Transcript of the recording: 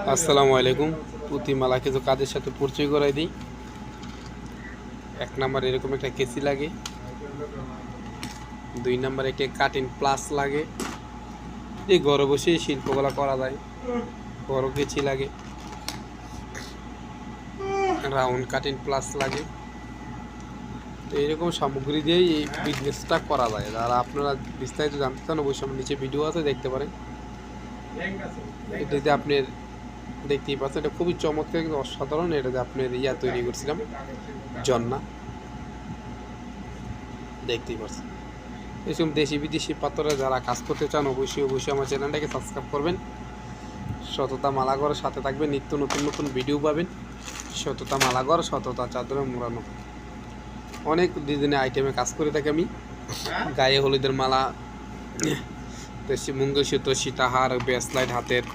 আসসালামু আলাইকুম। পুঁতিমালা কিছু কাজের সাথে পরিচয় করাই দিই। 1 নাম্বার এরকম একটা কেসি লাগে, 2 নাম্বার একটা কাটিং প্লাস লাগে। এই ঘরে বসে শিল্পকলা করা যায়। বড় কেচি লাগে, রাউন্ড কাটিং প্লাস লাগে। তো এরকম সামগ্রী দিয়েই এই বিজনেসটা করা যায়। যারা আপনারা বিস্তারিত জানতে চান অবশ্যই আমার নিচে ভিডিও আছে, দেখতে পারেন। এটাতে আপনার দেখতেই পাচ্ছেন, এটা খুবই চমৎকার কিন্তু অসাধারণ। এটাতে আপনার তৈরি করছিলাম, জন্না, দেখতেই পাচ্ছেন। এরকম দেশি বিদেশি পাথরে যারা কাজ করতে চান অবশ্যই আমার চ্যানেলটাকে সাবস্ক্রাইব করবেন। সততা মালাগড়ের সাথে থাকবেন, নিত্য নতুন ভিডিও পাবেন। সততা মালাগড়, সততা চাদরে মোড়ানো, অনেক ডিজাইনের আইটেমে কাজ করে থাকি আমি। গায়ে হলুদের মালা, মঙ্গলসূত্র, সীতাহার, ব্রেসলাইট, হাতের